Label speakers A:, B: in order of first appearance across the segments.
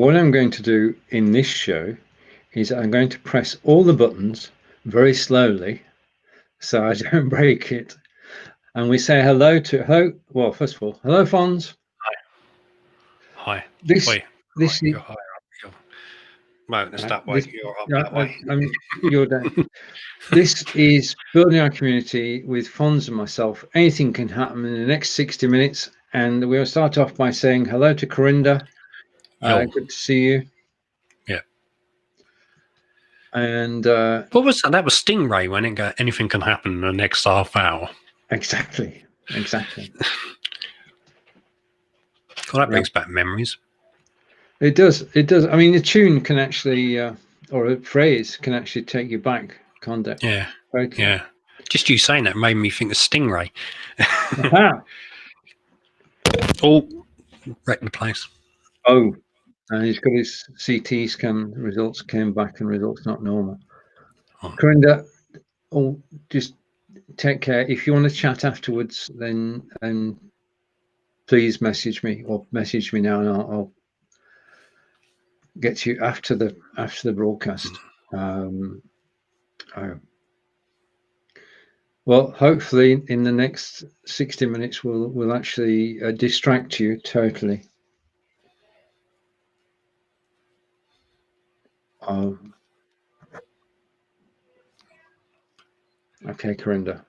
A: what I'm going to do in this show is I'm going to press all the buttons very slowly so I don't break it. And we say hello. Well, first of all, hello, Fonz.
B: Hi.
A: This
B: Wait,
A: is
B: you're higher up. No, it's that way. You're up that way.
A: You're down. This is Building Our Community with Fonz and myself. Anything can happen in the next 60 minutes. And we'll start off by saying hello to Corinda. Good to see you.
B: Yeah.
A: And
B: what was that? That was Stingray when it got anything can happen in the next half hour.
A: Exactly.
B: Well, that brings back memories.
A: It does. I mean, the tune can actually, or a phrase can actually take you back, can't it?
B: Yeah. Yeah. Just you saying that made me think of Stingray. Oh, wrecked the place.
A: Oh, and he's got his CT scan results came back and results not normal. Oh. Corinda, just take care. If you want to chat afterwards, then please message me now, and I'll get you after the broadcast. Well, hopefully in the next 60 minutes we'll actually distract you totally. Okay, Corinda.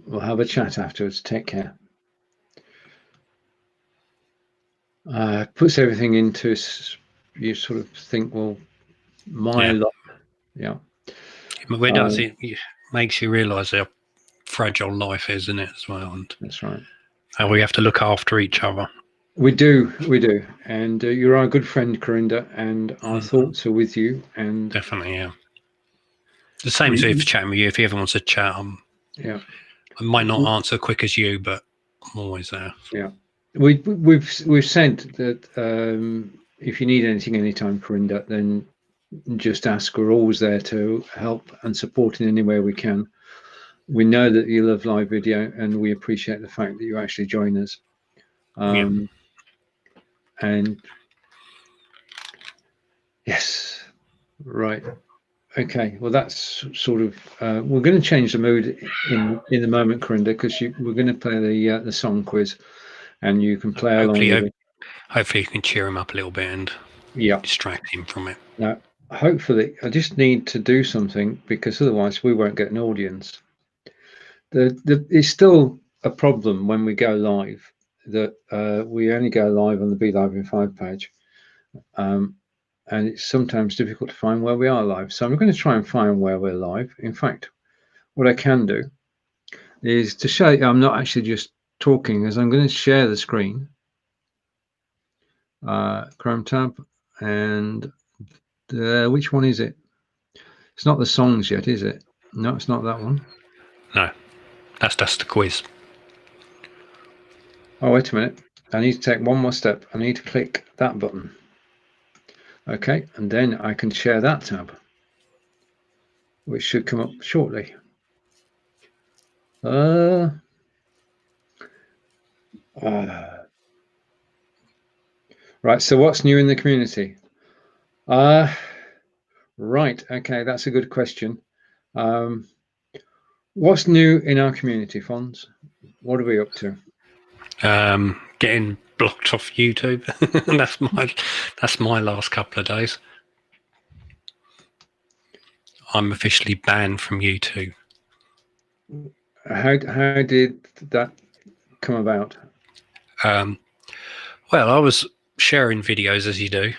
A: We'll have a chat afterwards. Take care. Puts everything into, you sort of think, well, my life. Yeah.
B: Where does it makes you realise how fragile life is, isn't it, as well? And
A: that's right.
B: And we have to look after each other.
A: We do. And you're our good friend, Corinda, and our thoughts are with you. And
B: definitely, yeah. The same as if chatting with you. If you ever want to chat,
A: yeah,
B: I might not answer quick as you, but I'm always there.
A: Yeah, we've said that if you need anything anytime, Corinda, then just ask. We're always there to help and support in any way we can. We know that you love live video, and we appreciate the fact that you actually join us. And yes, right. Okay, well, that's sort of we're going to change the mood in the moment, Corinda, because we're going to play the song quiz, and you can play along with it.
B: Hopefully, you can cheer him up a little bit and distract him from it.
A: Now, hopefully, I just need to do something because otherwise we won't get an audience. It's still a problem when we go live that we only go live on the Be.Live in 5 page. And it's sometimes difficult to find where we are live. So I'm going to try and find where we're live. In fact, what I can do is to show you I'm not actually just talking, as I'm going to share the screen. Chrome tab, and which one is it? It's not the songs yet, is it? No, it's not that one.
B: No, that's just the quiz.
A: Oh, wait a minute. I need to take one more step. I need to click that button. Okay, and then I can share that tab, which should come up shortly. Right, so what's new in the community? Right, okay, that's a good question. What's new in our community, Fonz? What are we up to?
B: Getting blocked off YouTube. that's my last couple of days. I'm officially banned from YouTube.
A: How did that come about?
B: Well, I was sharing videos, as you do,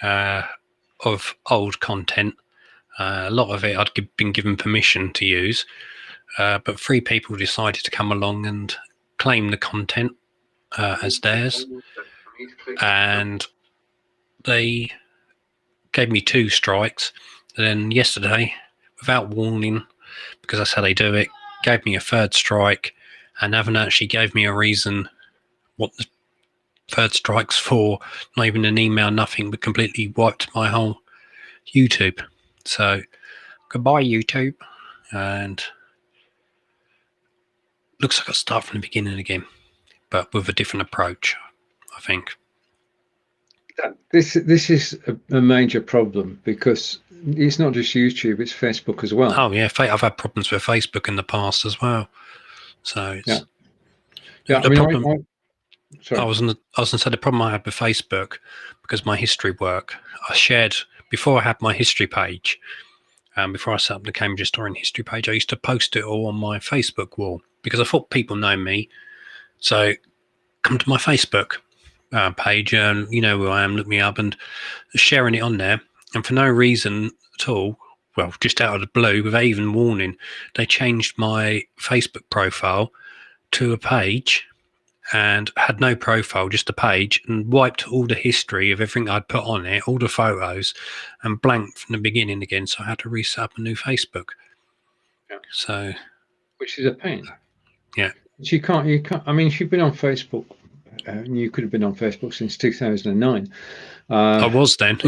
B: of old content. A lot of it I'd been given permission to use, but 3 people decided to come along and claim the content as theirs, and they gave me 2 strikes. Then yesterday, without warning, because that's how they do it, gave me a 3rd strike, and haven't actually gave me a reason what the 3rd strike's for, not even an email, nothing, but completely wiped my whole YouTube. So goodbye, YouTube, and looks like I'll start from the beginning again, but with a different approach, I think.
A: This is a major problem because it's not just YouTube; it's Facebook as well.
B: Oh yeah, I've had problems with Facebook in the past as well. So
A: Yeah,
B: it's
A: yeah. I
B: the
A: mean,
B: problem. I
A: sorry.
B: was gonna say the problem I had with Facebook, because my history work, I shared before I had my history page. Before I set up the Cambridge Historian history page, I used to post it all on my Facebook wall because I thought people know me. So come to my Facebook page, and you know who I am, look me up, and sharing it on there. And for no reason at all, well, just out of the blue, without even warning, they changed my Facebook profile to a page and had no profile, just a page, and wiped all the history of everything I'd put on it, all the photos, and blanked from the beginning again. So I had to reset up a new Facebook.
A: Yeah.
B: So,
A: Which is a pain.
B: yeah.
A: But you can't. I mean, if you've been on Facebook, you could have been on Facebook since 2009.
B: I was then.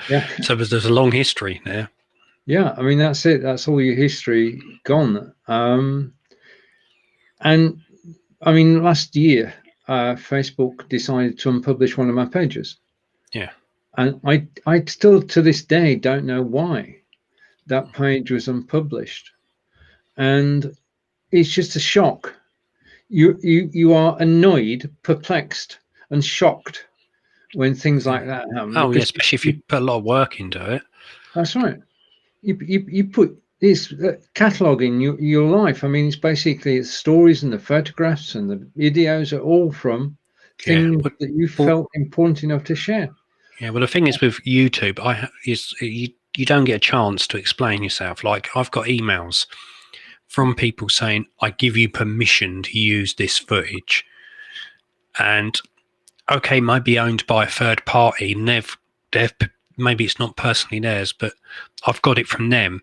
A: Yeah,
B: So there's a long history there.
A: yeah. I mean, that's it. That's all your history gone. And I mean, last year, Facebook decided to unpublish one of my pages.
B: Yeah.
A: And I still to this day don't know why that page was unpublished. And it's just a shock. You are annoyed, perplexed, and shocked when things like that happen.
B: Oh, yeah,
A: Because
B: especially if you put a lot of work into it.
A: that's right. You put this catalog in your life. I mean, it's stories and the photographs and the videos are all from
B: Yeah.
A: things that you felt important enough to share.
B: Yeah. Well, the thing is with YouTube, you don't get a chance to explain yourself. Like I've got emails from people saying, I give you permission to use this footage. And okay, might be owned by a third party, and they've maybe it's not personally theirs, but I've got it from them,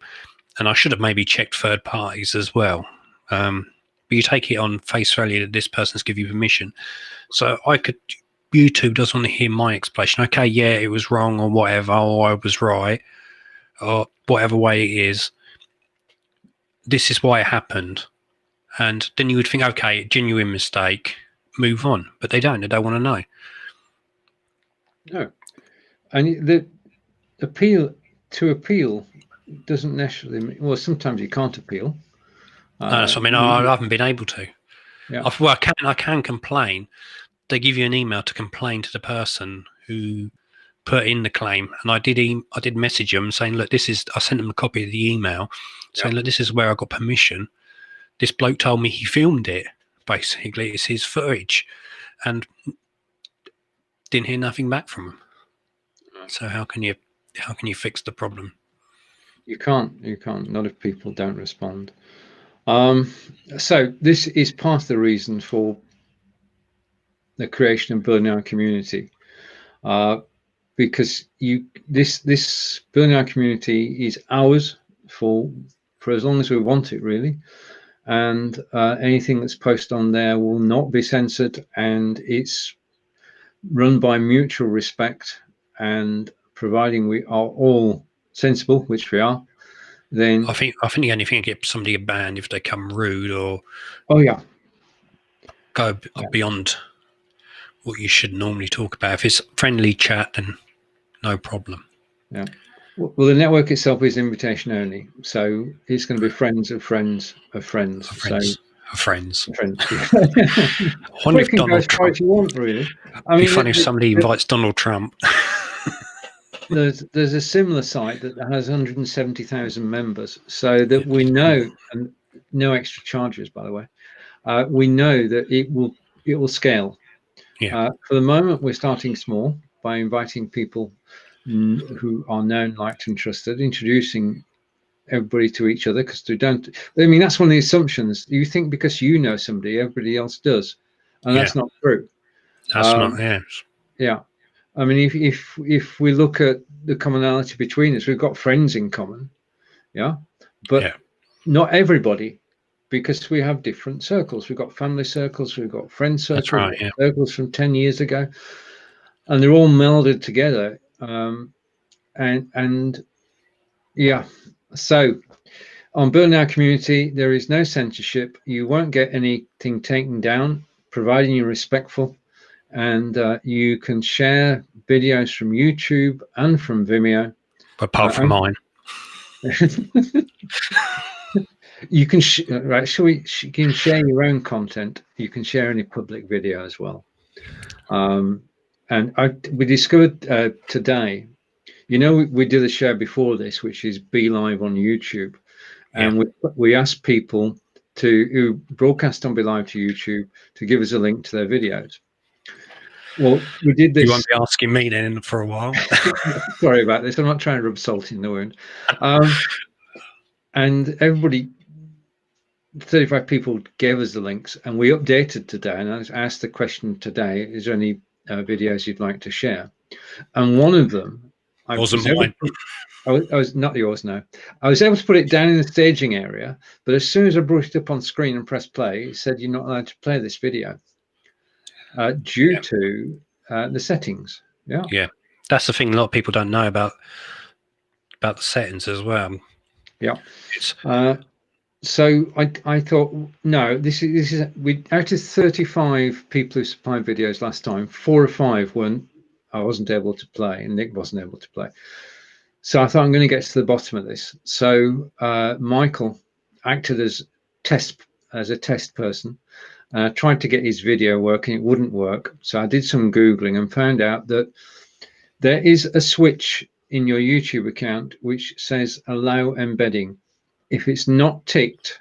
B: and I should have maybe checked third parties as well. But you take it on face value that this person's give you permission. So YouTube doesn't want to hear my explanation. Okay, yeah, it was wrong or whatever, or I was right, or whatever way it is. This is why it happened. And then you would think, okay, genuine mistake, move on. But they don't. They don't want to know.
A: No, and the appeal doesn't necessarily mean, well, sometimes you can't appeal.
B: No, so, I mean, I haven't been able to.
A: Yeah.
B: Well, I can complain. They give you an email to complain to the person who put in the claim, and I did message them saying, look, I sent them a copy of the email saying, look, this is where I got permission. This bloke told me he filmed it. Basically, it's his footage, and didn't hear nothing back from him. So how can you fix the problem?
A: You can't. Not if people don't respond. So this is part of the reason for the creation of Building Our Community, because this Building Our Community is ours for as long as we want it, really. And anything that's posted on there will not be censored, and it's run by mutual respect. And providing we are all sensible, which we are, then
B: I think the only thing to get somebody banned if they come rude or go beyond what you should normally talk about. If it's friendly chat, then no problem.
A: Yeah. Well, the network itself is invitation only, so it's going to be friends of friends of friends.
B: Friends.
A: Yeah.
B: I wonder if Donald Trump.
A: If you want, really.
B: I mean, it'd be funny if somebody invites Donald Trump.
A: There's a similar site that has 170,000 members, so that we know, and no extra charges, by the way. We know that it will scale.
B: Yeah.
A: For the moment, we're starting small by inviting people who are known, liked, and trusted, introducing everybody to each other, because they don't. I mean, that's one of the assumptions. You think because you know somebody, everybody else does, and that's not true.
B: That's not. Yeah.
A: Yeah. I mean, if we look at the commonality between us, we've got friends in common, yeah, but not everybody, because we have different circles. We've got family circles, we've got friend circles,
B: right,
A: circles from 10 years ago, and they're all melded together. And yeah, so on Building Our Community, there is no censorship. You won't get anything taken down, providing you're respectful and you can share videos from YouTube and from Vimeo.
B: Apart from mine.
A: You can right. You can share your own content. You can share any public video as well. And we discovered today. You know, we did a show before this, which is Be.Live on YouTube, and we asked people who broadcast on Be.Live to YouTube to give us a link to their videos. Well, we did this.
B: You won't be asking me then for a while.
A: Sorry about this. I'm not trying to rub salt in the wound. And everybody, 35 people gave us the links, and we updated today. And I asked the question today: is there any videos you'd like to share? And one of them,
B: wasn't mine.
A: I was not yours. No, I was able to put it down in the staging area, but as soon as I brought it up on screen and pressed play, it said you're not allowed to play this video due to the settings.
B: Yeah, that's the thing. A lot of people don't know about the settings as well.
A: Yeah. So I thought, no, this is out of 35 people who supplied videos last time, 4 or 5 I wasn't able to play, and Nick wasn't able to play. So I thought, I'm going to get to the bottom of this. So Michael acted as a test person, tried to get his video working. It wouldn't work. So I did some Googling and found out that there is a switch in your YouTube account which says allow embedding. If it's not ticked,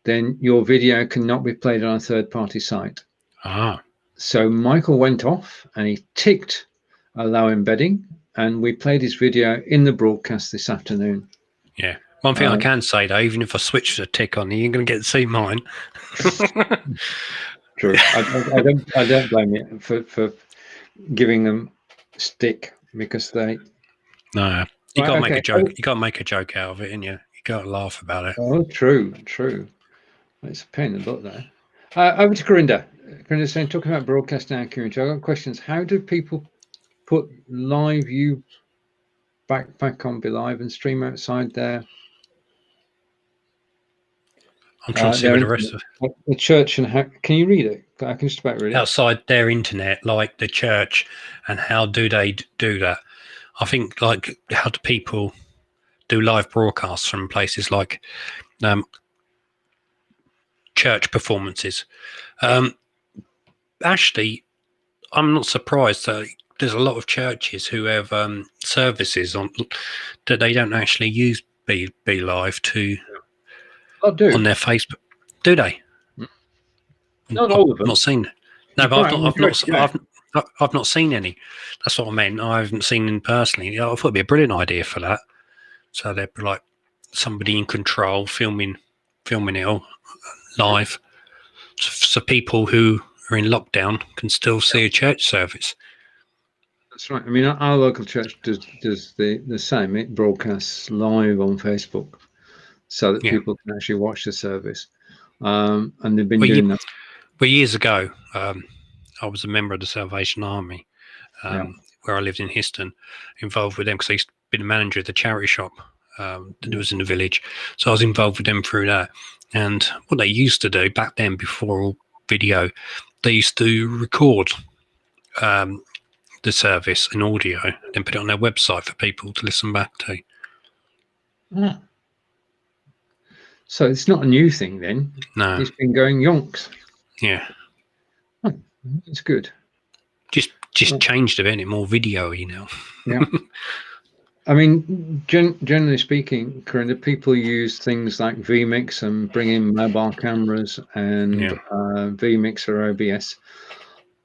A: then your video cannot be played on a third-party site. So Michael went off and he ticked allow embedding, and we played his video in the broadcast this afternoon.
B: Yeah. One thing I can say though, even if I switch the tick on, you ain't going to get to see mine.
A: True. I don't blame you for giving them stick, because they.
B: No, you got to make a joke. You got to make a joke out of it, and you got to laugh about it.
A: Oh, true. It's a pain in the butt there. Over to Corinda. Corinda's saying, talking about broadcasting accuracy, I've got questions. How do people put live you back on Be.Live and stream outside there?
B: I'm trying to see what the rest of
A: the church, and how can you read it? I can just about read it.
B: Outside their internet, like the church, and how do they do that? I think, like, how do people do live broadcasts from places like church performances? Actually, I'm not surprised that there's a lot of churches who have services on that they don't actually use Be.Live to on their Facebook. Do they?
A: Not all of them.
B: I've not seen. No, but I've not seen any. That's what I meant. I haven't seen them personally. I thought it'd be a brilliant idea for that. So they'd be like somebody in control, filming it all live, so people who are in lockdown can still see a church service.
A: That's right. I mean, our local church does the same. It broadcasts live on Facebook, so that people can actually watch the service. And they've been doing that.
B: But years ago, I was a member of the Salvation Army, where I lived in Histon, involved with them because I used to be the manager of the charity shop that was in the village. So I was involved with them through that. And what they used to do back then, before all video, they used to record the service in audio, then put it on their website for people to listen back to.
A: Yeah. So it's not a new thing then.
B: No.
A: It's been going yonks.
B: Yeah.
A: Oh, it's good.
B: Just changed a bit, more video-y now.
A: Yeah. I mean, generally speaking, Corinda, people use things like vMix and bring in mobile cameras and vMix or OBS.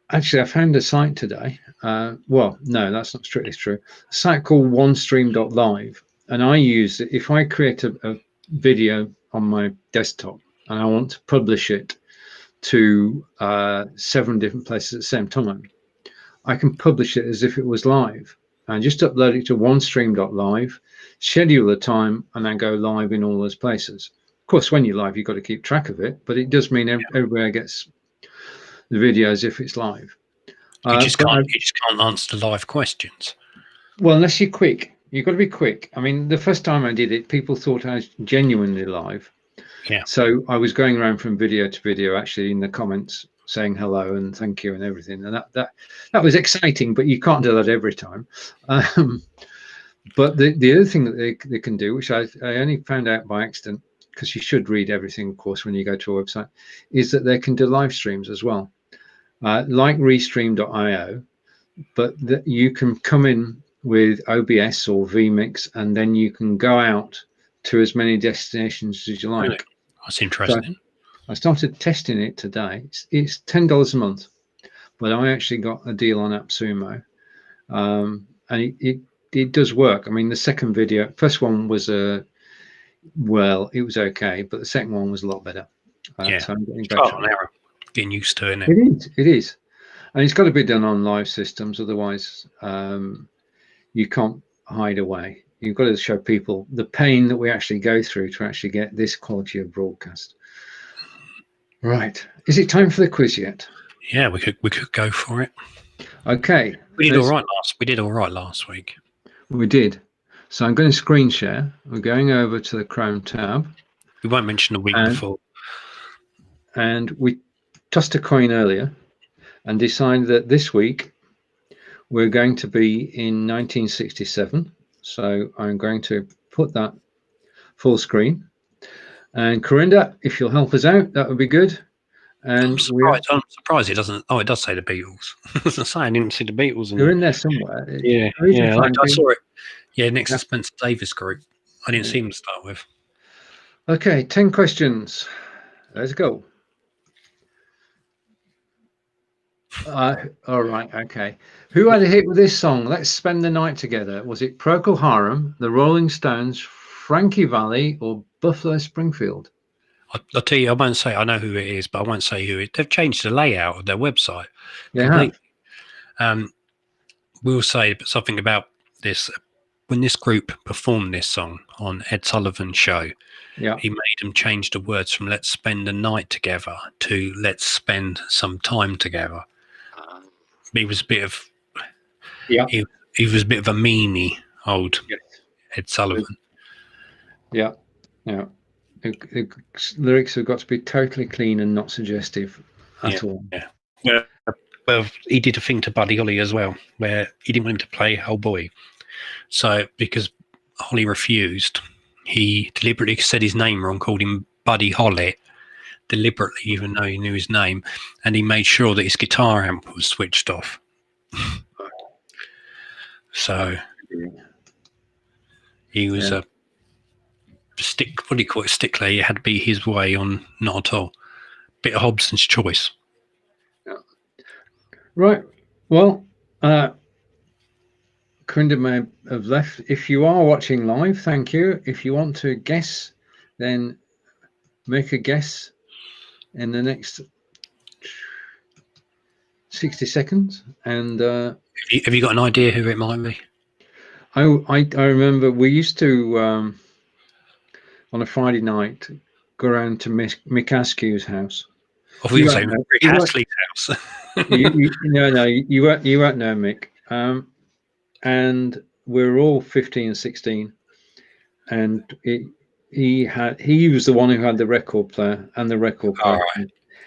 A: Actually, I found a site today. Well, no, that's not strictly true. A site called onestream.live. And I use it if I create a video on my desktop and I want to publish it to 7 different places at the same time. I can publish it as if it was live and just upload it to onestream.live, schedule the time, and then go live in all those places. Of course, when you're live, you've got to keep track of it, but it does mean everywhere gets the video as if it's live.
B: You just can't answer the live questions.
A: Well, unless you're quick. You've got to be quick. I mean, the first time I did it, people thought I was genuinely live.
B: Yeah.
A: So I was going around from video to video, actually, in the comments, saying hello and thank you and everything, and that was exciting. But you can't do that every time. But the other thing that they can do, which I only found out by accident, because you should read everything, of course, when you go to a website, is that they can do live streams as well, like Restream.io, but that you can come in with OBS or vMix, and then you can go out to as many destinations as you like.
B: Really? That's interesting.
A: So I started testing it today. It's $10 a month, but I actually got a deal on AppSumo, and it does work. I mean, the second video, first one was well, it was okay, but the second one was a lot better.
B: Yeah,
A: so I'm getting
B: trial
A: better.
B: and error, getting used to it.
A: It is, and it's got to be done on live systems. Otherwise, you can't hide away. You've got to show people the pain that we actually go through to actually get this quality of broadcast. Right. Is it time for the quiz yet?
B: Yeah, we could go for it.
A: Okay.
B: We did all right last week.
A: We did. So I'm going to screen share. We're going over to the Chrome tab.
B: We won't mention the week before.
A: And we tossed a coin earlier and decided that this week we're going to be in 1967. So I'm going to put that full screen. And Corinda, if you'll help us out, that would be good. And
B: I'm surprised it doesn't. Oh, it does say the Beatles. I was saying I didn't see the Beatles.
A: They're in there somewhere.
B: Yeah, I saw it. Yeah, next to Spencer Davis group. I didn't see them to start with.
A: Okay, 10 questions. Let's go. All right, okay. Who had a hit with this song? Let's Spend the Night Together. Was it Procol Harum, the Rolling Stones, Frankie Valli, or Buffalo Springfield?
B: I'll tell you, I won't say I know who it is, but I won't say who it. They've changed the layout of their website.
A: They have.
B: We'll say something about this. When this group performed this song on Ed Sullivan's show, he made them change the words from "Let's spend the night together" to "Let's spend some time together." He was a bit of, he was a bit of a meanie, old Ed Sullivan.
A: Yeah. The lyrics have got to be totally clean and not suggestive at all.
B: Yeah. Well, he did a thing to Buddy Holly as well, where he didn't want him to play "Oh Boy." So because Holly refused, he deliberately said his name wrong, called him Buddy Holly, deliberately, even though he knew his name, and he made sure that his guitar amp was switched off. So he was a what do you call it, stickler. It had to be his way on not at all. Bit of Hobson's choice.
A: Right. Well, Corinda may have left. If you are watching live, thank you. If you want to guess, then make a guess in the next 60 seconds. And
B: have you got an idea who it might be?
A: I remember we used to on a Friday night go around to Mick Askew's house.
B: I thought you were saying Rick Astley's house.
A: No, you won't know Mick. And we were all 15 and 16, and he was the one who had the record player and the record player.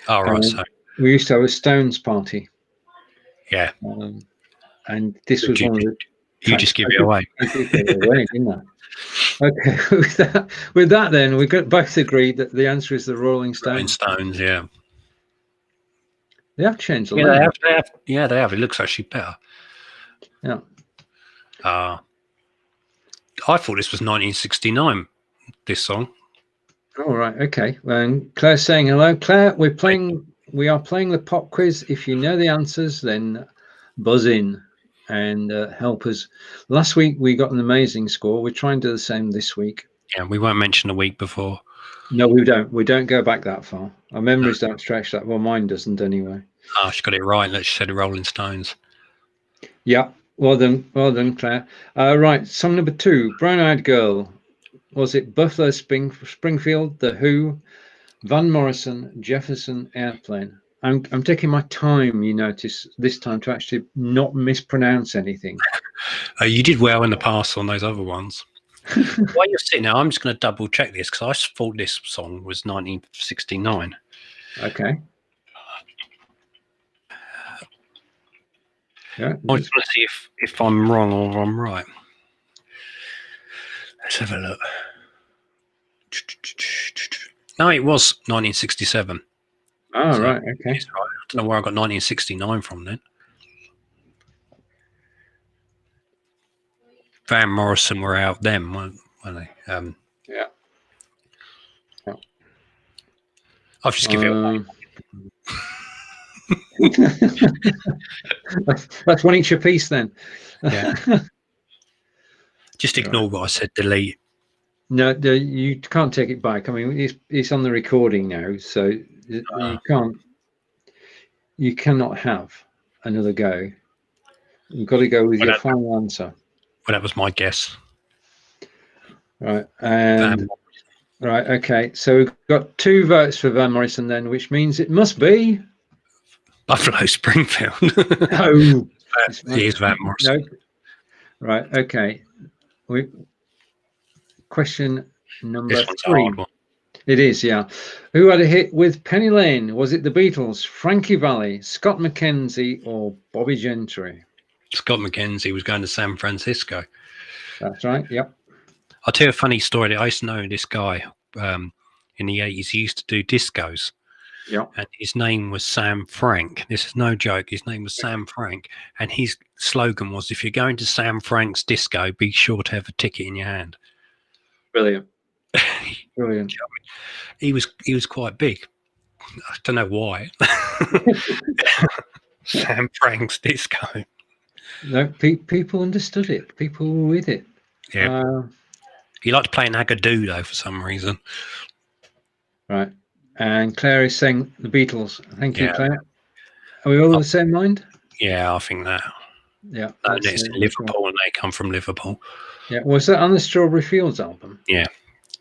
B: All right. So
A: we used to have a Stones party.
B: Yeah.
A: And this was one of the.
B: You just give it away.
A: I did give it away, didn't I? Okay. With that, then we both agreed that the answer is the Rolling Stones.
B: Rolling Stones, yeah.
A: They have changed a
B: lot. They have. It looks actually better.
A: Yeah.
B: I thought this was 1969. This song.
A: All right. Okay. Claire's saying hello. Claire, we are playing the pop quiz. If you know the answers, then buzz in and help us. Last week we got an amazing score. We're trying to do the same this week.
B: Yeah, we won't mention the week before.
A: No, we don't. We don't go back that far. Our memories don't stretch that. Well, mine doesn't anyway.
B: Oh, she got it right. She said the Rolling Stones.
A: Yeah. Well done, Claire. Right, song number 2, Brown Eyed Girl. Was it Buffalo Springfield, The Who, Van Morrison, Jefferson Airplane? I'm taking my time, you notice, this time to actually not mispronounce anything.
B: You did well in the past on those other ones. While you're sitting there, I'm just going to double check this because I thought this song was 1969.
A: Okay. Yeah.
B: I just want to see if I'm wrong or I'm right. Let's have a look. No, it was 1967.
A: Oh,
B: So
A: right. Okay.
B: it's right. I don't know where I got 1969 from then. Van Morrison were out then, weren't they?
A: Yeah.
B: I'll just give it away.
A: That's one each a piece then.
B: Yeah. Just ignore what I said. Delete.
A: No, you can't take it back. I mean, it's on the recording now, so you can't. You cannot have another go. You've got to go with your final answer.
B: Well, that was my guess.
A: Right. And right. Okay. So we've got 2 votes for Van Morrison then, which means it must be
B: Buffalo Springfield.
A: no.
B: Here's Van Morrison.
A: No. Right. Okay. Question number
B: This one's
A: 3.
B: a hard one.
A: It is, yeah. Who had a hit with Penny Lane? Was it the Beatles, Frankie Valli, Scott McKenzie, or Bobby Gentry?
B: Scott McKenzie was going to San Francisco.
A: That's right. Yep.
B: I'll tell you a funny story. I used to know this guy in the 80s. He used to do discos.
A: Yep.
B: And his name was Sam Frank. This is no joke. His name was Sam Frank. And his slogan was, if you're going to Sam Frank's disco, be sure to have a ticket in your hand.
A: Brilliant. Brilliant.
B: He was quite big. I don't know why. Sam Frank's disco.
A: No, people understood it. People were with it.
B: Yeah. He liked playing Agadoo, though, for some reason.
A: Right. And Claire is saying the Beatles. Thank you, Claire. Are we all of the same mind?
B: Yeah, I think that.
A: Yeah.
B: No, it's in Liverpool, and they come from Liverpool.
A: Yeah. Was that on the Strawberry Fields album?
B: Yeah.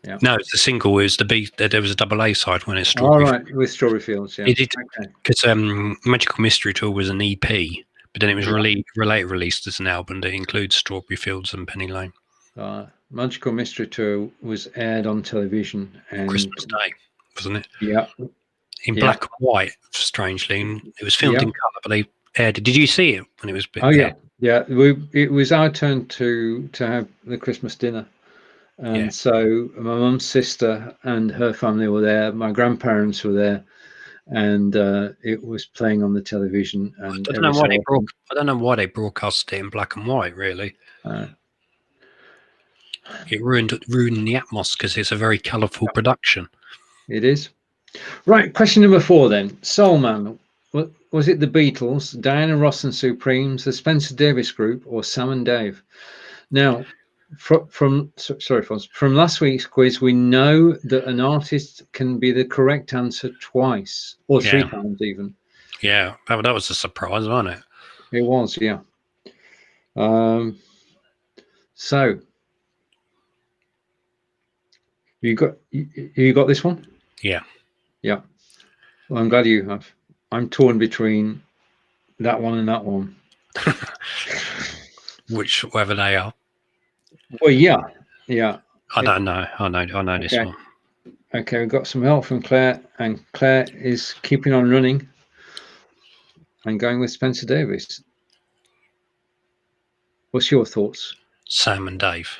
A: Yeah.
B: No, it's the single. It was there was a double A side when it's
A: Strawberry. All right, with Strawberry Fields. Yeah.
B: It did because Magical Mystery Tour was an EP, but then it was later released as an album that includes Strawberry Fields and Penny Lane.
A: Magical Mystery Tour was aired on television and
B: Christmas Day, wasn't it?
A: Yeah.
B: In black and white, strangely. And it was filmed in colour, but they aired it. Did you see it when it was?
A: Yeah. It was our turn to have the Christmas dinner. And so my mum's sister and her family were there. My grandparents were there, and it was playing on the television. And
B: I don't know why they broadcast it in black and white. Really, it ruined the atmosphere because it's a very colourful production.
A: It is. Right. Question number 4 then. Soul Man. Was it the Beatles, Diana Ross and Supremes, the Spencer Davis Group, or Sam and Dave? Now, from last week's quiz, we know that an artist can be the correct answer twice or 3 times even.
B: Yeah, that was a surprise, wasn't it?
A: It was, yeah. So you got this one?
B: Yeah.
A: Yeah. Well, I'm glad you have. I'm torn between that one and that one.
B: Whichever they are.
A: Well, yeah.
B: I don't know. I know this one.
A: Okay, we've got some help from Claire, and Claire is keeping on running and going with Spencer Davis. What's your thoughts?
B: Sam and Dave.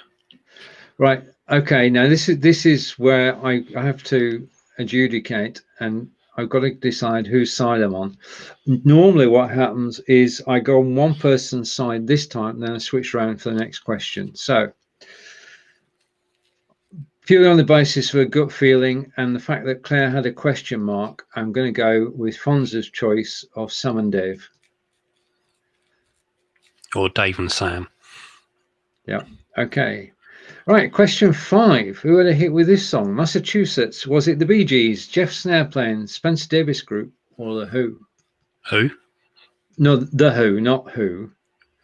A: Right. Okay. Now this is where I have to adjudicate, and I've got to decide whose side I'm on. Normally what happens is I go on one person's side this time, then I switch around for the next question. So purely on the basis of a gut feeling and the fact that Claire had a question mark, I'm going to go with Fonz's choice of Sam and Dave.
B: Or Dave and Sam.
A: Yeah. Okay. Right, question 5. Who had a hit with this song? Massachusetts. Was it the Bee Gees, Jeff Snareplane, Spencer Davis Group, or The Who?
B: Who?
A: No, The Who, not Who.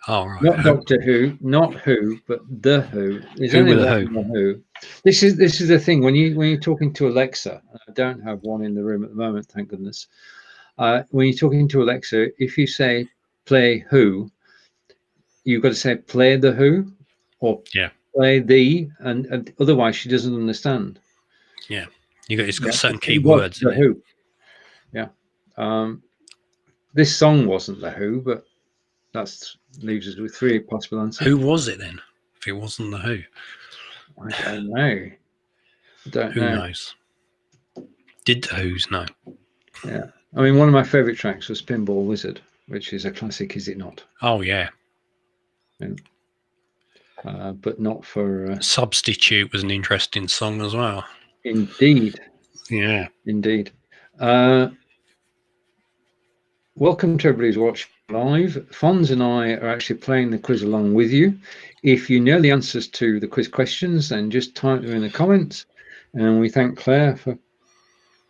B: Oh, right.
A: Not Doctor Who, not Who, but The Who. There's
B: Who
A: only
B: with
A: one
B: the
A: Who. This is the thing when you're talking to Alexa. I don't have one in the room at the moment, thank goodness. When you're talking to Alexa, if you say play Who, you've got to say play The Who, or play the, and otherwise she doesn't understand.
B: Yeah, it's got certain key words.
A: The Who. Yeah. This song wasn't The Who, but That leaves us with 3 possible answers.
B: Who was it then? If it wasn't the Who,
A: I don't know.
B: who knows? Did the Who's know?
A: Yeah. I mean, one of my favourite tracks was Pinball Wizard, which is a classic, is it not?
B: Oh yeah.
A: But not for...
B: Substitute was an interesting song as well.
A: Indeed.
B: Yeah.
A: Indeed. Welcome to everybody's watching live. Fonz and I are actually playing the quiz along with you. If you know the answers to the quiz questions, then just type them in the comments. And we thank Claire for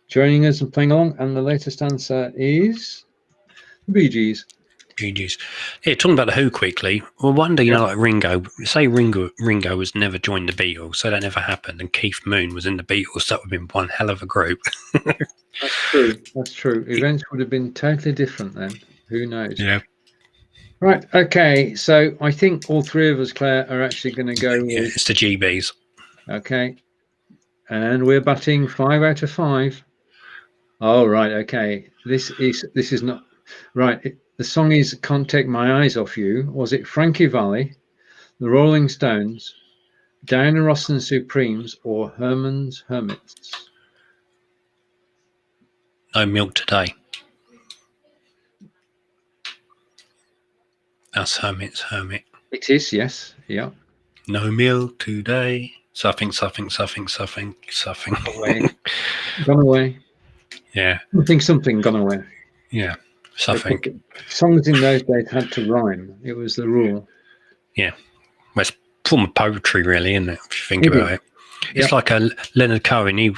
A: joining us and playing along. And the latest answer is the Bee Gees.
B: Bee Gees. Yeah, talking about the Who quickly. Well, one day, you know, like Ringo, say Ringo was never joined the Beatles, so that never happened. And Keith Moon was in the Beatles, that would have been one hell of a group.
A: That's true. That's true. Events would have been totally different then. Who knows?
B: Yeah.
A: Right. Okay. So I think all 3 of us, Claire, are actually going to go with...
B: It's the GBs.
A: Okay. And we're batting 5 out of 5. Oh, right. Okay. This is not... Right. The song is Can't Take My Eyes Off You. Was it Frankie Valli, the Rolling Stones, Diana Ross and Supremes, or Herman's Hermits?
B: No Milk Today. That's Hermit's Hermit.
A: It is, yes. Yeah.
B: No milk today. Something.
A: Away. Gone away.
B: Yeah.
A: Something gone away.
B: Yeah. Something.
A: Songs in those days had to rhyme. It was the rule.
B: Yeah. Well, it's a form of poetry, really, isn't it? If you think about it. It's like a Leonard Cohen. I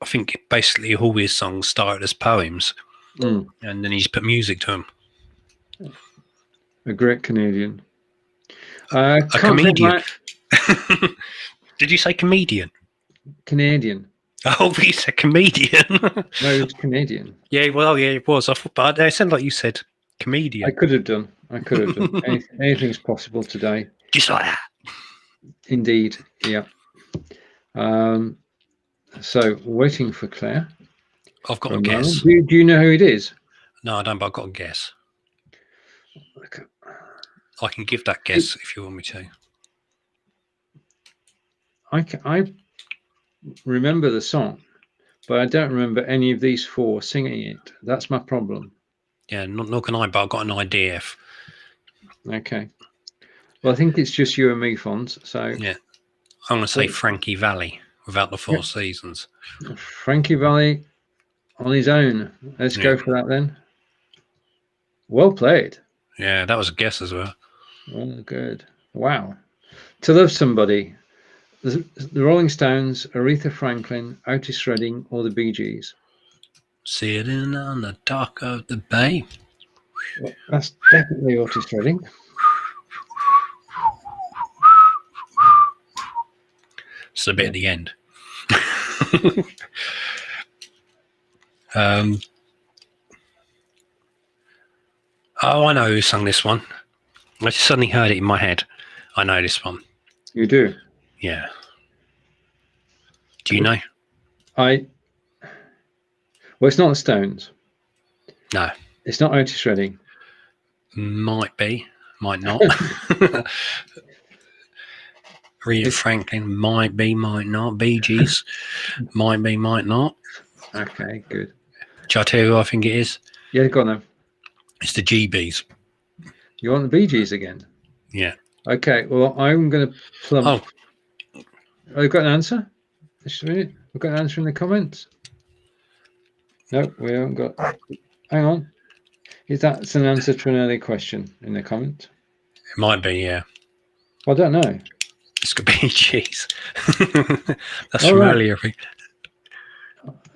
B: think basically all his songs started as poems, and then he's put music to them.
A: A great Canadian.
B: A comedian. Did you say comedian?
A: Canadian.
B: Oh, he's a comedian.
A: No, it's Canadian.
B: Yeah, well, yeah, it was. I thought, but it sounded like you said comedian.
A: I could have done. Anything's possible today.
B: Just like that.
A: Indeed. Yeah. So waiting for Claire.
B: I've got a guess.
A: Do you know who it is?
B: No, I don't, but I've got a guess. Okay. I can give that guess if you want me to.
A: I remember the song, but I don't remember any of these 4 singing it. That's my problem.
B: Yeah, not can I, but I've got an idea.
A: Okay. Well, I think it's just you and me, Fonz. So
B: yeah, I'm going to say Frankie Valli without the 4 seasons.
A: Frankie Valli on his own. Let's go for that then. Well played.
B: Yeah, that was a guess as well.
A: Oh, good. Wow. To Love Somebody. The Rolling Stones, Aretha Franklin, Otis Redding, or the Bee Gees?
B: Sitting on the dock of the bay.
A: Well, that's definitely Otis Redding.
B: It's a bit at the end. Oh, I know who sung this one. I just suddenly heard it in my head. I know this one.
A: You do?
B: Yeah. Do you know?
A: Well, it's not the Stones.
B: No.
A: It's not Otis Redding.
B: Might be. Might not. Aretha Franklin might be, might not. Bee Gees might be, might not.
A: Okay, good.
B: Shall I tell you who I think it is?
A: Yeah, go on then.
B: It's the GBs.
A: You want the Bee Gees again?
B: Yeah.
A: Okay, well, I'm going to plump. Oh, you've got an answer? Just a minute. We've got an answer in the comments. No, we haven't got. Hang on. Is that an answer to an early question in the comment?
B: It might be, yeah.
A: I don't know.
B: It's got Bee Gees. That's from earlier.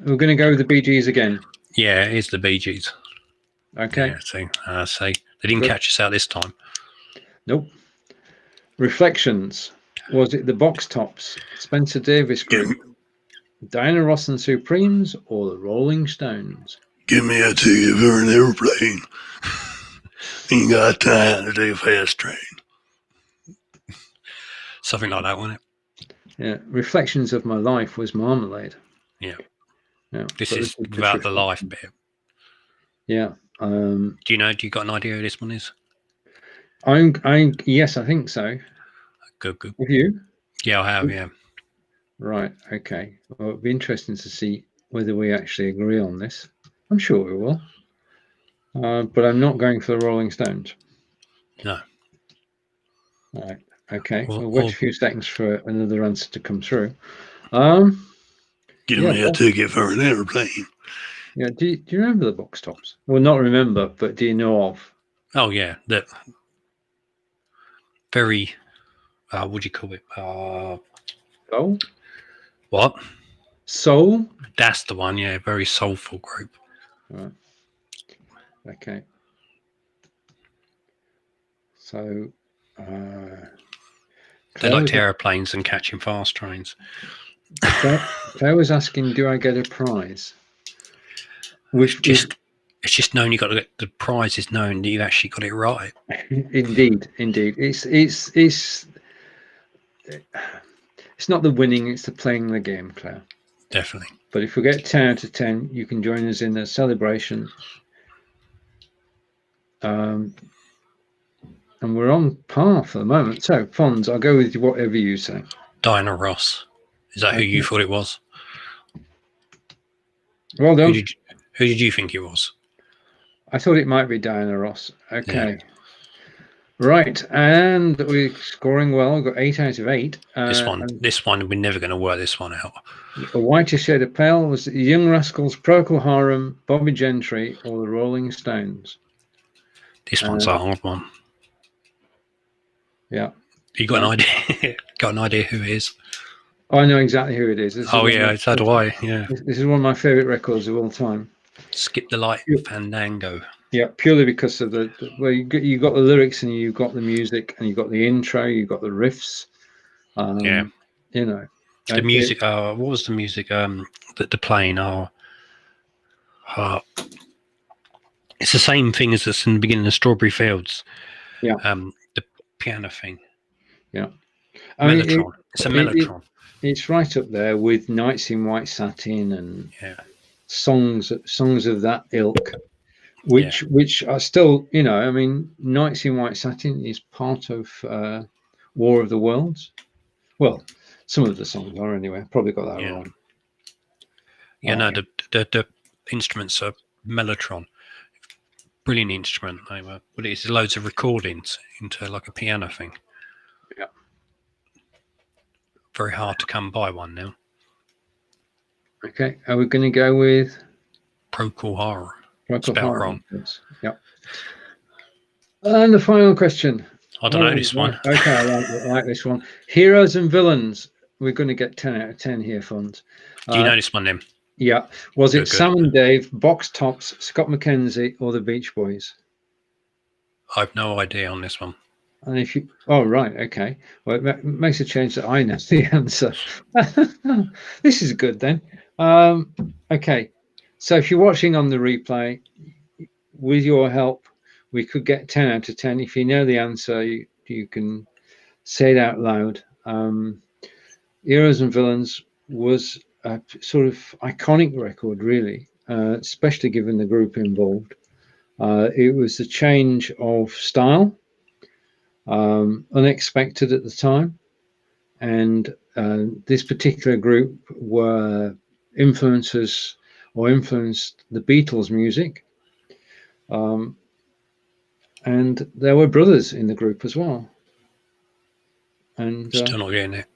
A: We're going to go with the Bee Gees again.
B: Yeah, it is the Bee Gees.
A: Okay.
B: Yeah, see, they didn't catch us out this time.
A: Nope. Reflections. Was it the Box Tops, Spencer Davis Group, Diana Ross and Supremes, or the Rolling Stones?
B: Give me a ticket for an airplane. Ain't got time to do a fast train. Something like that, wasn't it?
A: Yeah. Reflections of My Life was Marmalade.
B: Yeah.
A: Yeah.
B: This is about the life bit.
A: Yeah.
B: Do you know? Do you got an idea who this one is?
A: Yes, I think so.
B: Good, good.
A: Have you?
B: Yeah, I have. Yeah.
A: Right. Okay. Well, it'll be interesting to see whether we actually agree on this. I'm sure we will. But I'm not going for the Rolling Stones.
B: No.
A: Right. Okay.
B: Or,
A: We'll wait
B: or
A: a few seconds for another answer to come through.
B: get them
A: Yeah,
B: out to get for an airplane.
A: Yeah. Do you remember the Box Tops? Well, not remember, but do you know of?
B: Oh yeah, that very. What do you call it?
A: Soul?
B: What?
A: Soul?
B: That's the one. Yeah, very soulful group.
A: Right. Okay. So,
B: They liked airplanes and catching fast trains.
A: Claire was asking, do I get a prize?
B: It's just known you got to get the prize is known that you actually got it right.
A: Indeed. It's not the winning, it's the playing the game, Claire.
B: Definitely.
A: But if we get 10 out of 10, you can join us in the celebration. And we're on par for the moment. So, Fonz, I'll go with whatever you say.
B: Diana Ross. Is that who you thought it was?
A: Well done.
B: Who did you think it was?
A: I thought it might be Diana Ross. Okay. Yeah. Right, and we're scoring well. We've got 8 out of 8.
B: This one, we're never going to work this one out.
A: A Whiter Shade of Pale was the Young Rascals, Procol Harum, Bobby Gentry, or the Rolling Stones.
B: This one's a hard one.
A: Yeah.
B: You got an idea? Got an idea who it is?
A: I know exactly who it is.
B: So do I. Yeah.
A: This is one of my favourite records of all time.
B: Skip the Light, Fandango.
A: Yeah, purely because of you got the lyrics and you got the music and you got the intro, you got the riffs. You know.
B: The music. What was the music? The playing. It's the same thing as this in the beginning of Strawberry Fields.
A: Yeah.
B: The piano thing.
A: Yeah.
B: Mellotron. It's a Mellotron.
A: It's right up there with Nights in White Satin and songs of that ilk, which are still, I mean, Nights in White Satin is part of War of the Worlds. Well, some of the songs are anyway. Probably got that wrong.
B: Yeah, no, the instruments are Mellotron. Brilliant instrument. They were, but it's loads of recordings into like a piano thing.
A: Yeah.
B: Very hard to come by one now.
A: Okay, are we going to go with
B: Procol Harum?
A: Procol Harum.
B: Wrong.
A: Yes. Yeah. And the final question.
B: I don't know this one.
A: Okay, I like this one. Heroes and Villains. We're going to get 10 out of 10 here, Fonz.
B: Do you know this one then?
A: Yeah. Was it Sam and Dave, Box Tops, Scott McKenzie, or the Beach Boys?
B: I've no idea on this one.
A: And if you, right, okay. Well, it makes a change that I know the answer. This is good then. Okay. So if you're watching on the replay, with your help, we could get 10 out of 10. If you know the answer, you can say it out loud. Heroes and Villains was a sort of iconic record, really, especially given the group involved. It was a change of style, unexpected at the time, and this particular group influenced the Beatles' music, and there were brothers in the group as well. And
B: still not getting it.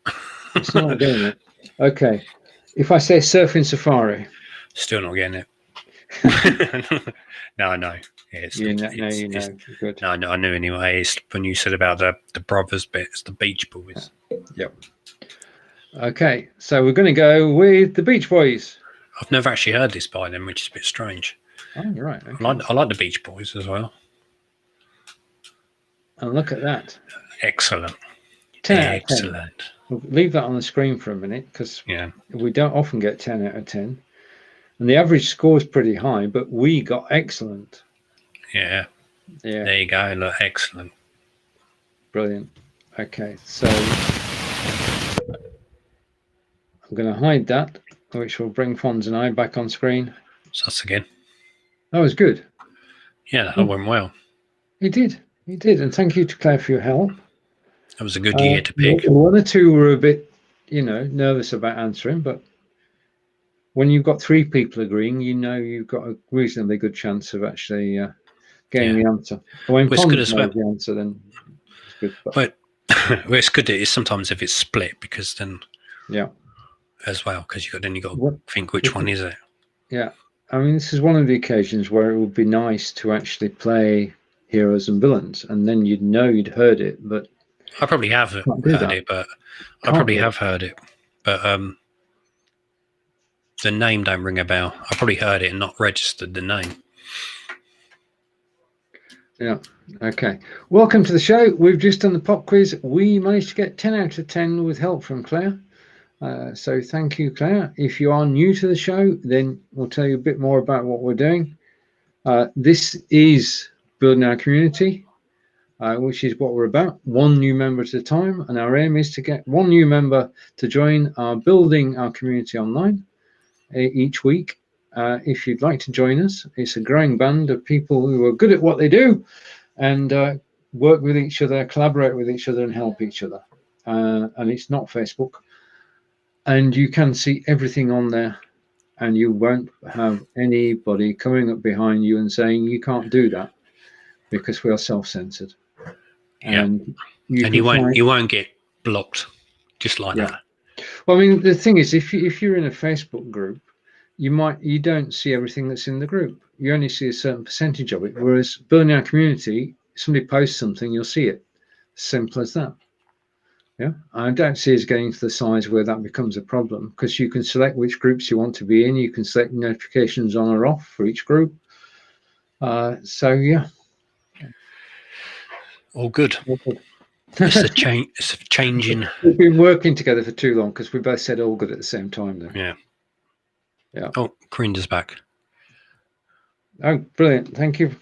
A: Still not getting it. Okay. If I say Surfing Safari.
B: Still not getting it. No. Yeah,
A: you know. Good.
B: No, I knew anyway. It's when you said about the brothers bit, it's the Beach Boys.
A: Yep. Okay, so we're going to go with the Beach Boys.
B: I've never actually heard this by them, which is a bit strange.
A: Oh, right. Okay.
B: I like the Beach Boys as well.
A: And look at that.
B: Excellent.
A: 10 out of 10.
B: Excellent.
A: We'll leave that on the screen for a minute because we don't often get 10 out of 10. And the average score is pretty high, but we got excellent.
B: Yeah. There you go. Look, excellent.
A: Brilliant. Okay, so I'm going to hide that, which will bring Fonz and I back on screen.
B: So that's again.
A: That was good.
B: Yeah, that went well.
A: He did. He did. And thank you to Claire for your help.
B: That was a good year to pick.
A: One or two were a bit, nervous about answering, but when you've got 3 people agreeing, you've got a reasonably good chance of actually getting the answer. When Fonz knows the answer, then it's good.
B: But well, it's good that it's sometimes if it's split, because then as well, because you've got to think which one is it.
A: Yeah, I mean, this is one of the occasions where it would be nice to actually play heroes and villains, and then you'd heard it. But
B: I probably have heard it, but the name don't ring a bell. I probably heard it and not registered the name.
A: Yeah. Okay. Welcome to the show. We've just done the pop quiz. We managed to get 10 out of 10 with help from Claire. So thank you, Claire. If you are new to the show, then we'll tell you a bit more about what we're doing. This is Building Our Community, which is what we're about, 1 new member at a time. And our aim is to get 1 new member to join our Building Our Community online each week. If you'd like to join us, it's a growing band of people who are good at what they do and work with each other, collaborate with each other and help each other. And it's not Facebook. And you can see everything on there, and you won't have anybody coming up behind you and saying you can't do that, because we are self-censored.
B: Yeah. And you won't get blocked just like that.
A: Well, I mean, the thing is, if you're in a Facebook group, you don't see everything that's in the group. You only see a certain percentage of it. Whereas Building Our Community, somebody posts something, you'll see it. Simple as that. Yeah, I don't see us getting to the size where that becomes a problem, because you can select which groups you want to be in. You can select notifications on or off for each group. So yeah,
B: all good. It's a change. It's a changing.
A: We've been working together for too long, because we both said all good at the same time, though.
B: Yeah.
A: Yeah.
B: Oh, Corinda's back.
A: Oh, brilliant! Thank you.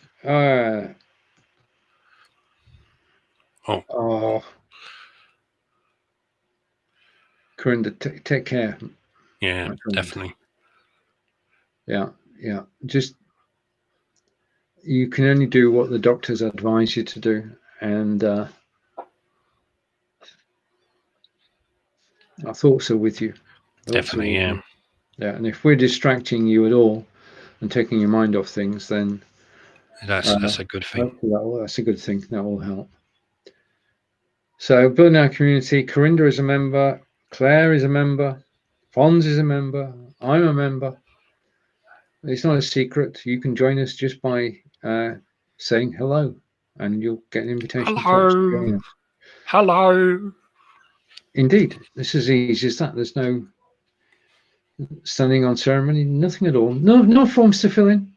A: Corinda, take care.
B: Yeah, definitely.
A: Yeah. Just, you can only do what the doctors advise you to do, and our thoughts are with you.
B: Definitely, yeah.
A: Yeah, and if we're distracting you at all and taking your mind off things, then
B: that's a good thing.
A: That's a good thing. That will help. So, Building Our Community, Corinda is a member, Claire is a member, Fonz is a member, I'm a member. It's not a secret. You can join us just by saying hello, and you'll get an invitation.
B: Hello.
A: Indeed, this is easy as that. There's no standing on ceremony, nothing at all. No forms to fill in.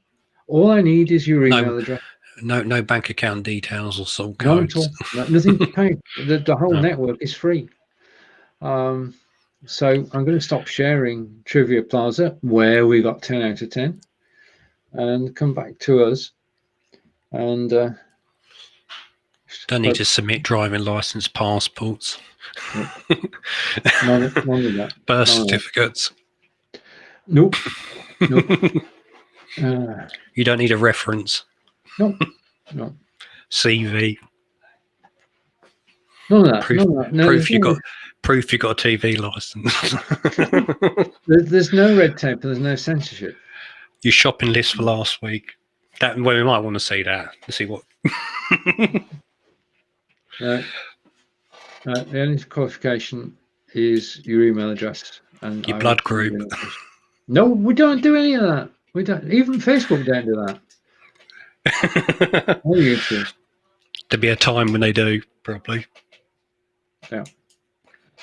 A: All I need is your email address.
B: No bank account details or sort codes.
A: Not at all. Nothing to pay. The whole network is free. So I'm going to stop sharing Trivia Plaza, where we got 10 out of 10, and come back to us. And
B: don't need to submit driving license, passports,
A: none of that.
B: Birth certificates.
A: Nope.
B: You don't need a reference.
A: No.
B: CV.
A: None of that. No,
B: proof you got a TV license.
A: There's no red tape. There's no censorship.
B: Your shopping list for last week. We might want to see that. Let's see what.
A: The only qualification is your email address and
B: your blood group.
A: No, we don't do any of that. We don't. Even Facebook don't do that. Or YouTube.
B: There'll be a time when they do, probably.
A: Yeah.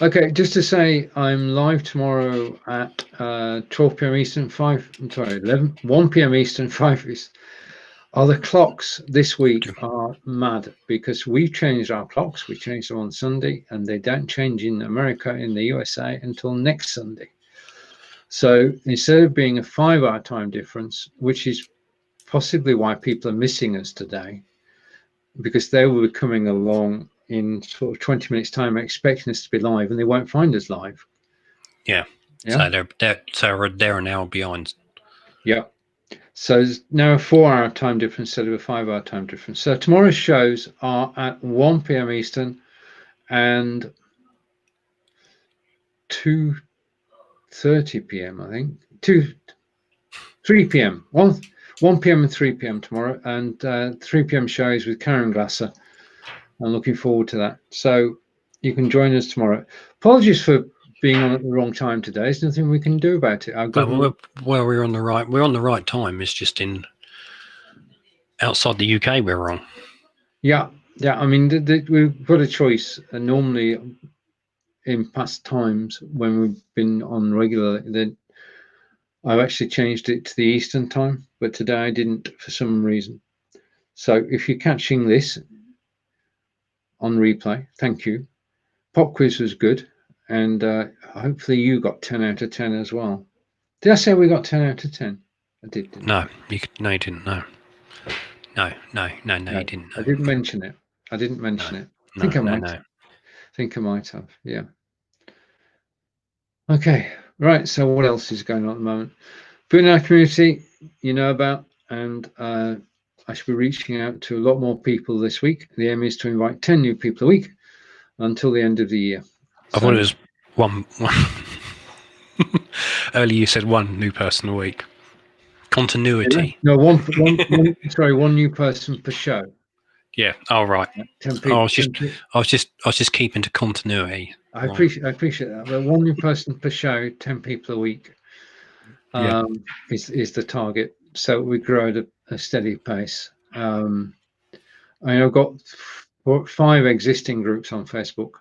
A: Okay, just to say, I'm live tomorrow at 12 p.m. Eastern, 1 p.m. Eastern, 5 Eastern. The clocks this week are mad, because we've changed our clocks. We changed them on Sunday, and they don't change in America, in the USA, until next Sunday. So instead of being a 5-hour time difference, which is possibly why people are missing us today, because they will be coming along in sort of 20 minutes time expecting us to be live, and they won't find us live.
B: Yeah. So they're an hour behind.
A: Yeah. So there's now a 4-hour time difference instead of a 5-hour time difference. So tomorrow's shows are at 1 p.m. Eastern and 2:30 p.m. I think 3 p.m. 1 p.m. and 3 p.m. tomorrow, and 3 p.m. shows with Karen Glasser. I'm looking forward to that. So you can join us tomorrow. Apologies for being on at the wrong time today. There's nothing we can do about it. Our government.
B: Well, we're on the right time. It's just outside the UK we're wrong.
A: Yeah. I mean, we've got a choice. Normally, in past times when we've been on regular, then I've actually changed it to the Eastern time, but today I didn't for some reason. So if you're catching this on replay, thank you. Pop quiz was good, and hopefully you got 10 out of 10 as well. Did I say we got 10 out of 10? I did, didn't I?
B: No, you didn't. No, you didn't. No.
A: I didn't mention it. I think I might. I think I might have. Yeah. Okay. Right. So what else is going on at the moment? Being in our community, you know about, and I should be reaching out to a lot more people this week. The aim is to invite 10 new people a week until the end of the year.
B: I thought it was one. Earlier you said one new person a week. Continuity.
A: No, one new person per show.
B: Yeah. Oh, right.
A: 10 people.
B: I was just keeping to continuity.
A: I appreciate that. But one new person per show, 10 people a week, is the target. So we grow at a steady pace. I've got 5 existing groups on Facebook,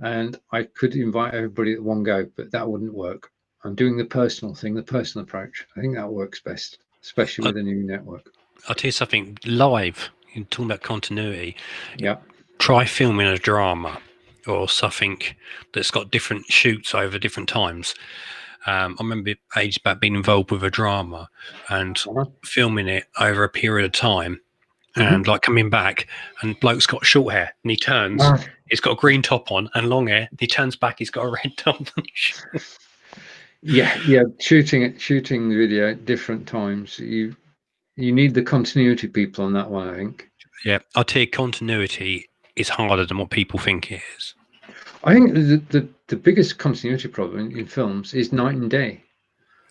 A: and I could invite everybody at one go, but that wouldn't work. I'm doing the personal thing, the personal approach. I think that works best, especially with a new network.
B: I'll tell you something. Live, you're talking about continuity.
A: Yeah.
B: Try filming a drama or something that's got different shoots over different times. I remember ages back being involved with a drama and filming it over a period of time, and like coming back, and bloke's got short hair and he turns, he's got a green top on and long hair. He turns back, he's got a red top on.
A: Yeah. Shooting the video at different times. You need the continuity people on that one, I think.
B: Yeah, I'll tell you, continuity is harder than what people think it is.
A: I think the biggest continuity problem in films is night and day.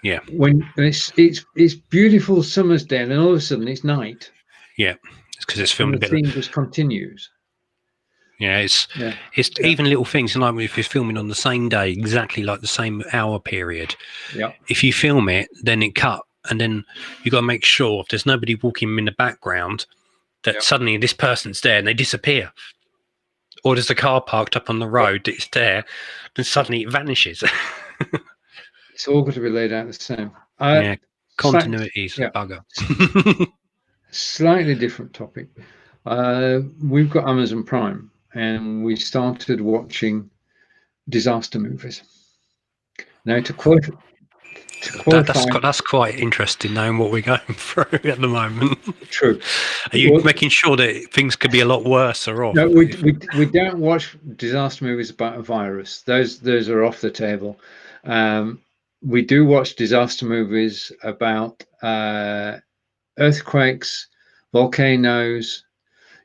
B: Yeah.
A: When it's beautiful summer's day and then all of a sudden it's night.
B: Yeah, it's because it's filmed a bit.
A: The theme just continues.
B: Yeah, it's even little things like if you're filming on the same day, exactly like the same hour period.
A: Yeah.
B: If you film it, then it cut, and then you got to make sure if there's nobody walking in the background, that suddenly this person's there and they disappear. Or there's a car parked up on the road that's there, then suddenly it vanishes.
A: It's all got to be laid out the same.
B: Continuity is a bugger.
A: Slightly different topic. We've got Amazon Prime, and we started watching disaster movies. Now to qualify,
B: that's quite interesting knowing what we're going through at the moment.
A: True.
B: Are you making sure that things could be a lot worse or off?
A: No, we don't watch disaster movies about a virus. Those are off the table. We do watch disaster movies about earthquakes, volcanoes,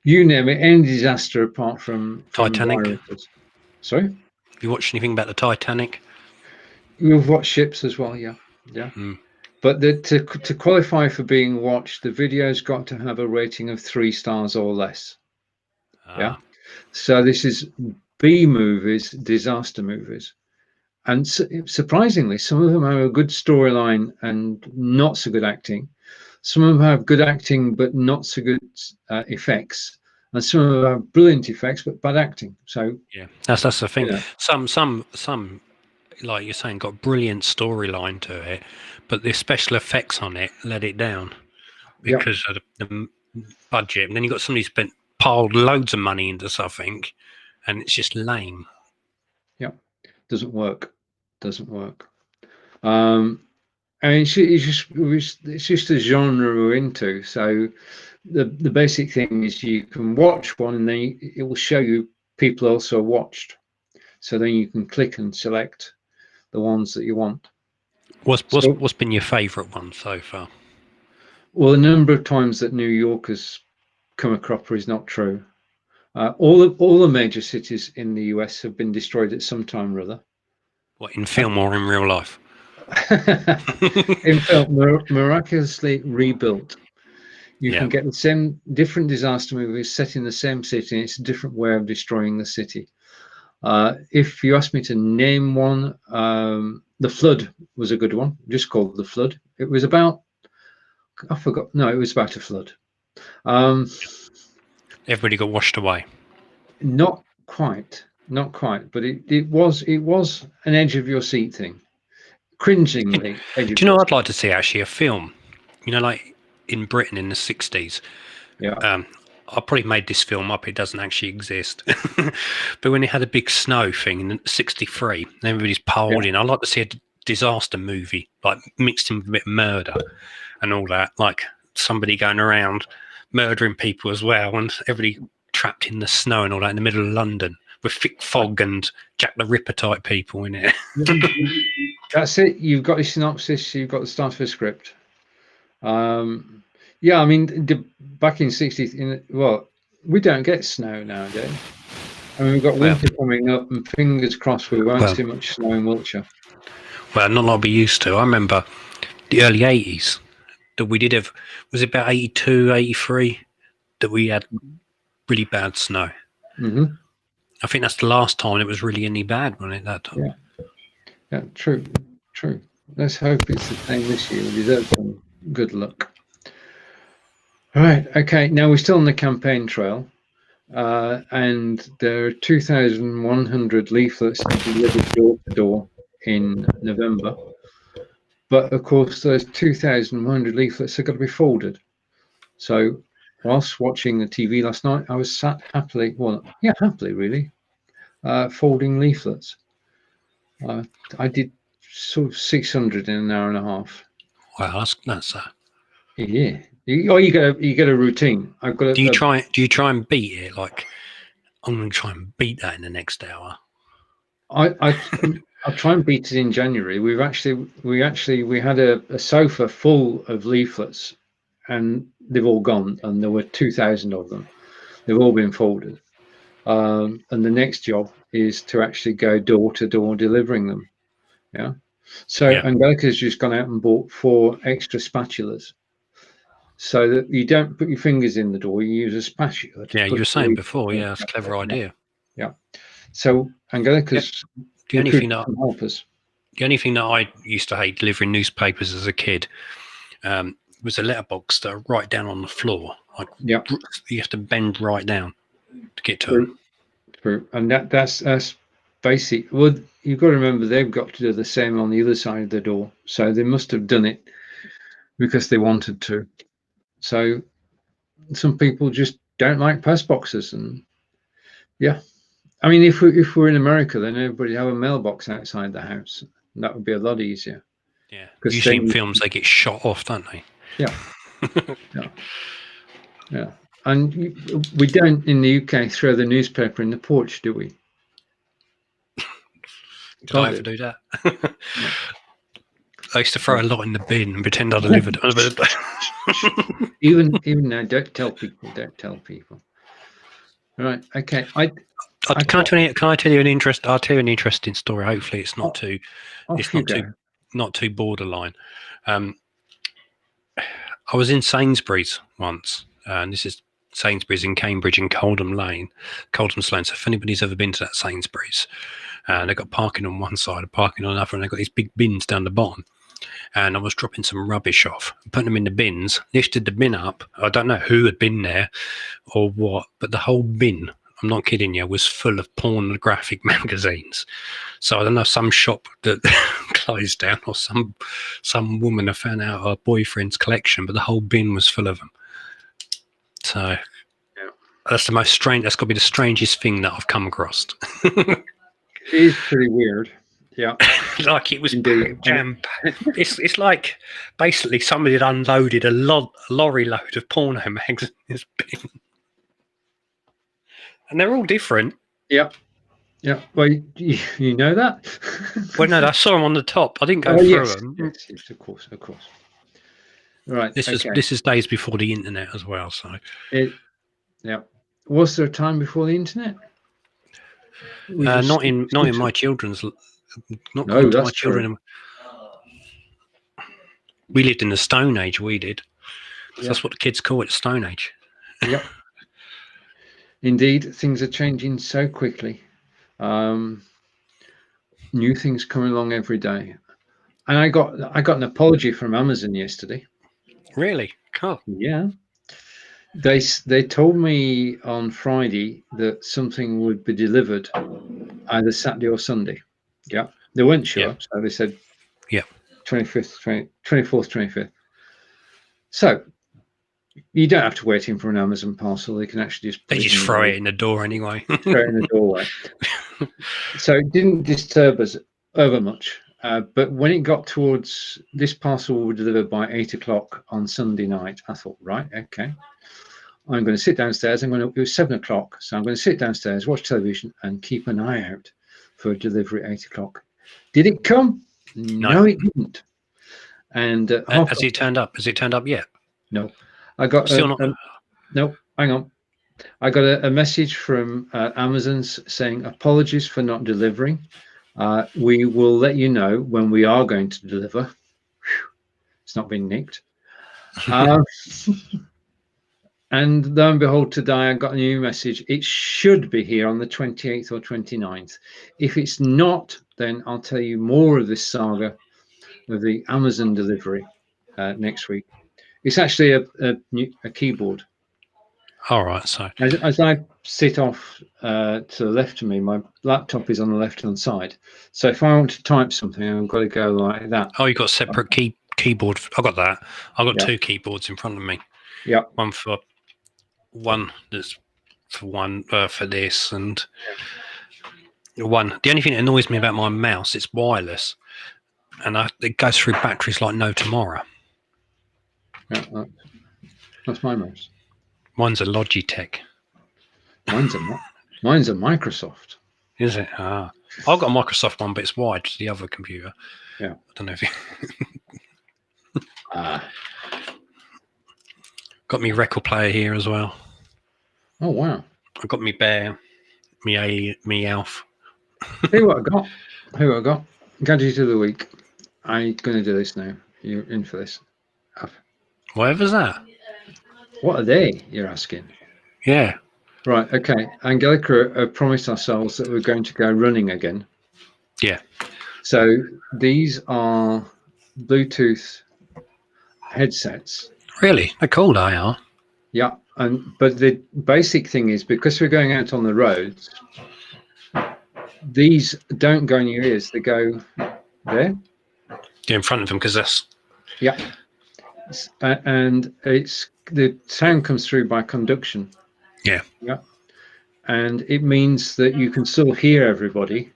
A: you name it, any disaster apart from
B: Titanic.
A: Viruses. Sorry?
B: Have you watched anything about the Titanic?
A: We've watched ships as well, yeah. But to qualify for being watched, the video's got to have a rating of 3 stars or less. Yeah. So this is B movies, disaster movies. And surprisingly, some of them have a good storyline and not so good acting. Some of them have good acting but not so good effects, and some of them have brilliant effects but bad acting. So
B: yeah, that's the thing. You know. Some, like you're saying, got brilliant storyline to it, but the special effects on it let it down because of the budget. And then you got somebody spent piled loads of money into something, and it's just lame.
A: Yeah, doesn't work. And it's just a genre we're into. So the basic thing is you can watch one and then it will show you people also watched. So then you can click and select the ones that you want.
B: What's been your favourite one so far?
A: Well, the number of times that New Yorkers come a cropper is not true. All the major cities in the US have been destroyed at some time or other.
B: What, in film or in real life?
A: In fact, miraculously rebuilt. You
B: Yeah.
A: can get the same different disaster movies set in the same city, and it's a different way of destroying the city. If you ask me to name one, The Flood was a good one, just called The Flood. It was about, I forgot, no, it was about a flood.
B: Everybody got washed away.
A: Not quite, but it was an edge of your seat thing. Cringingly edge of
B: Do you know
A: your
B: what I'd
A: seat.
B: like to see, actually? A film. You know, like in Britain in the 60s.
A: Yeah.
B: I probably made this film up. It doesn't actually exist. But when they had a big snow thing in '63, everybody's piled in. I'd like to see a disaster movie, like mixed in with a bit of murder and all that. Like somebody going around murdering people as well, and everybody trapped in the snow and all that in the middle of London with thick fog and Jack the Ripper type people in it.
A: That's it. You've got the synopsis. You've got the start of a script. Yeah, I mean, back in '60s, well, we don't get snow nowadays. I mean, we've got winter coming up, and fingers crossed we won't see much snow in Wiltshire.
B: Well, not like we used to. I remember the early '80s that we did have. Was it about '82, '83 that we had really bad snow?
A: Mm-hmm.
B: I think that's the last time it was really any bad, wasn't it? That time.
A: Yeah, true. Let's hope it's the same this year. We deserve some good luck. All right, okay. Now we're still on the campaign trail, and there are 2,100 leaflets delivered door to door in November. But of course, those 2,100 leaflets have got to be folded. So, whilst watching the TV last night, I was sat happily, really, folding leaflets. I did sort of 600 in an hour and a half.
B: Wow, that's
A: Yeah. You get a routine. I've got.
B: Do you try and beat it? Like, I'm going to try and beat that in the next hour.
A: I'll try and beat it in January. We had a sofa full of leaflets, and they've all gone. And there were 2,000 of them. They've all been folded. And the next job is to actually go door to door delivering them. Yeah. So Angelica's just gone out and bought 4 extra spatulas, so that you don't put your fingers in the door. You use a spatula.
B: Yeah, you were saying before. Yeah, that's a clever idea.
A: Yeah. So Angelica's
B: the only thing that
A: help us.
B: The only thing that I used to hate delivering newspapers as a kid was a letterbox that are right down on the floor. Like, you have to bend right down to get to them.
A: True. And that's basic. Well, you've got to remember they've got to do the same on the other side of the door. So they must have done it because they wanted to. So some people just don't like post boxes, and I mean, if we're in America, then everybody have a mailbox outside the house. That would be a lot easier.
B: Yeah. Usually in films they get shot off, don't they?
A: Yeah. Yeah. And we don't in the UK throw the newspaper in the porch, do we?
B: Did I ever do that? I used to throw a lot in the bin and pretend I delivered it.
A: even now, don't tell people. Right. Okay. Can
B: I tell you an interesting story? Hopefully, it's not too borderline. I was in Sainsbury's once, and this is Sainsbury's in Cambridge in Coldham Lane. So if anybody's ever been to that Sainsbury's, they've got parking on one side and parking on another, and they've got these big bins down the bottom. And I was dropping some rubbish off, putting them in the bins, lifted the bin up. I don't know who had been there or what, but the whole bin, I'm not kidding you, was full of pornographic magazines. So I don't know, some shop that closed down or some woman had found out her boyfriend's collection, but the whole bin was full of them. So that's got to be the strangest thing that I've come across.
A: It is pretty weird. Yeah.
B: Like it was jam-packed. It's like basically somebody had unloaded a lorry load of porno mags in this bin. And they're all different.
A: Yeah. Yeah. Well, you know that?
B: Well, no, I saw them on the top. I didn't go through them.
A: Yes, of course. Right.
B: This is
A: Okay.
B: this is days before the internet as well. So
A: Yeah. Was there a time before the internet?
B: not in my children's, not
A: No,
B: according to my
A: that's true.
B: children. We lived in the Stone Age. We did. So
A: Yeah.
B: that's what the kids call it, Stone Age.
A: Yep. Indeed, things are changing so quickly. New things coming along every day. And I got an apology from Amazon yesterday.
B: Really? Cool.
A: Yeah. They told me on Friday that something would be delivered either Saturday or Sunday. Yeah. They weren't sure. So they said 25th, 24th, 25th. So you don't have to wait in for an Amazon parcel. They can actually just put
B: They
A: it
B: just
A: in
B: throw it in the door anyway.
A: straight in the doorway. So it didn't disturb us over much. But when it got towards this parcel will be delivered by 8 o'clock on Sunday night, I thought, right, okay. I'm going to sit downstairs. It was 7 o'clock. So I'm going to sit downstairs, watch television, and keep an eye out for a delivery at 8 o'clock. Did it come? No, it didn't. And
B: Has it turned up? Has it turned up yet?
A: No. I got
B: still not.
A: No, hang on. I got a message from Amazon's saying apologies for not delivering. We will let you know when we are going to deliver. Whew, it's not been nicked. And lo and behold, today I got a new message. It should be here on the 28th or 29th. If it's not, then I'll tell you more of this saga of the Amazon delivery next week. It's actually a keyboard.
B: All right. So
A: as I sit off to the left of me, my laptop is on the left-hand side. So if I want to type something, I've got to go like that.
B: oh, you got a separate keyboard. I got that. I got
A: Yeah.
B: 2 keyboards in front of me.
A: Yeah.
B: One that's for this, and one. The only thing that annoys me about my mouse, it's wireless, and it goes through batteries like no tomorrow.
A: Yeah, that's my mouse.
B: Mine's a Logitech.
A: Mine's a Microsoft.
B: Is it? Ah, I've got a Microsoft one, but it's wired to the other computer.
A: Yeah.
B: I don't know if you
A: Ah.
B: got me record player here as well.
A: Oh wow.
B: I got me bear, me Alf.
A: Hey, what I got? Gadget of the week. I'm gonna do this now. You're in for this.
B: Whatever's that?
A: What are they? You're asking.
B: Yeah.
A: Right. Okay. Angelica promised ourselves that we're going to go running again.
B: Yeah.
A: So these are Bluetooth headsets.
B: Really? They're cool, they are.
A: Yeah. But the basic thing is, because we're going out on the roads, these don't go in your ears. They go there.
B: Yeah, in front of them, because that's.
A: Yeah. And it's the sound comes through by conduction.
B: Yeah.
A: Yeah. And it means that you can still hear everybody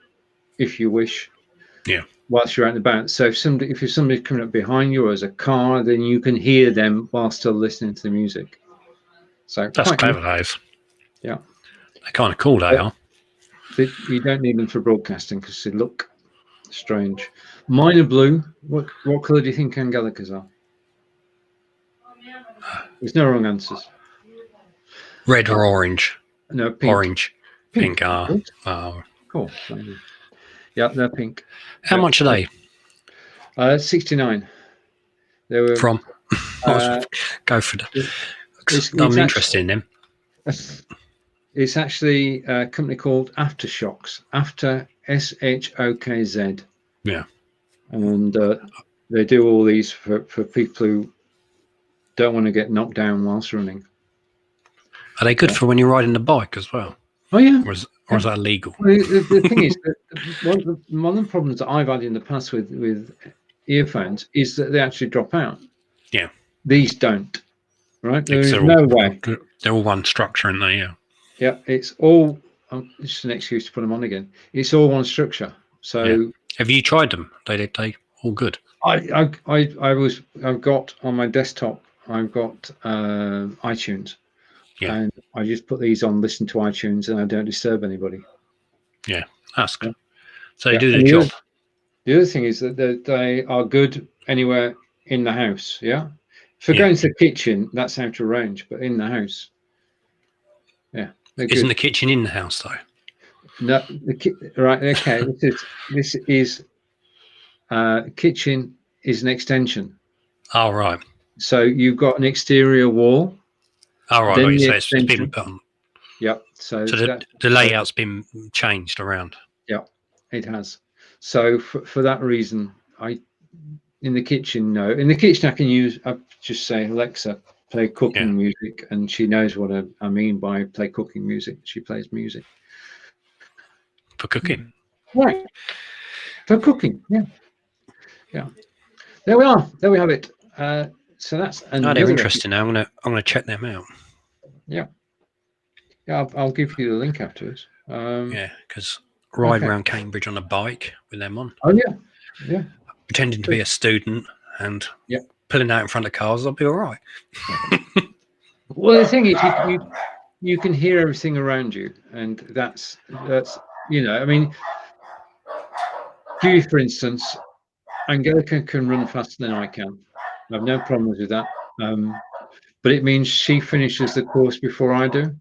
A: if you wish.
B: Yeah.
A: Whilst you're out and about. So if somebody's coming up behind you or as a car, then you can hear them while still listening to the music. So
B: that's clever, those.
A: Yeah.
B: They're kind of cool, they are.
A: You don't need them for broadcasting because they look strange. Mine are blue. What colour do you think Angelica's are? There's no wrong answers.
B: Red or orange?
A: No, pink.
B: Orange. Pink. Oh.
A: Cool. Yeah, they're pink.
B: How much are they?
A: 69. They were
B: from. Go for the. I'm interested in them.
A: It's actually a company called Aftershocks. After SHOKZ.
B: Yeah.
A: And they do all these for people who don't want to get knocked down whilst running.
B: Are they good for when you're riding the bike as well?
A: Oh yeah.
B: Or is that illegal?
A: Well, the thing is that one of the problems that I've had in the past with earphones is that they actually drop out.
B: Yeah.
A: These don't. Right? There is no way.
B: They're all one structure, aren't they? Yeah.
A: Yeah, it's all. It's just an excuse to put them on again. It's all one structure. So,
B: have you tried them? They all good.
A: I've got on my desktop. I've got iTunes.
B: Yeah.
A: And I just put these on, listen to iTunes, and I don't disturb anybody.
B: Yeah, that's good. So
A: they
B: do the job.
A: The other thing is that they are good anywhere in the house. Yeah. For going to the kitchen, that's out of range, but in the house, yeah, they're
B: Isn't
A: good.
B: the kitchen in the house though?
A: No, right. Okay, this is kitchen is an extension.
B: Oh right.
A: So you've got an exterior wall.
B: Oh right.
A: Then
B: Like you
A: the
B: say, it's been
A: extension. Yep. So
B: the layout's been changed around.
A: Yeah, it has. So for that reason, in the kitchen, no. In the kitchen, I just say, Alexa, play cooking music, and she knows what I mean by play cooking music. She plays music.
B: For cooking.
A: Right. For cooking, yeah. Yeah. There we are. There we have it. So that's another.
B: They're interesting. I'm gonna check them out.
A: Yeah. Yeah, I'll give you the link afterwards.
B: Yeah, because ride around Cambridge on a bike with them on.
A: Oh yeah. Yeah.
B: Pretending to be a student and pulling out in front of cars, I'll be all right.
A: Well, the thing is, you can hear everything around you, and that's I mean, for instance, Angelica can run faster than I can. I have no problems with that. But it means she finishes the course before I do.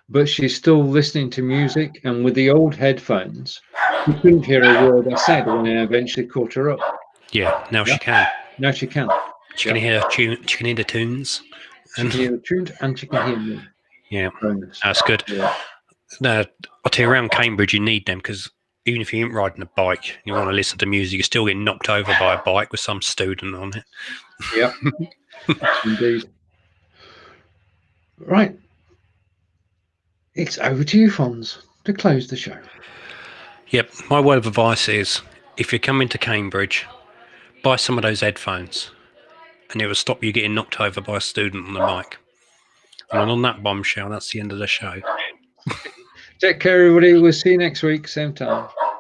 A: But she's still listening to music, and with the old headphones, she couldn't hear a word I said when I eventually caught her up.
B: Yeah, now she can.
A: Now she can.
B: She can hear she can hear the tunes.
A: She can hear the tunes, and she can hear me.
B: Yeah,
A: bonus.
B: That's good.
A: Yeah.
B: No, I'll tell you, around Cambridge, you need them because even if you ain't riding a bike, you want to listen to music, you're still getting knocked over by a bike with some student on it.
A: Yeah, indeed. Right. It's over to you, Fonz, to close the show.
B: Yep. My word of advice is, if you're coming to Cambridge, buy some of those headphones and it will stop you getting knocked over by a student on the bike. And on that bombshell, that's the end of the show.
A: Take care, everybody. We'll see you next week, same time.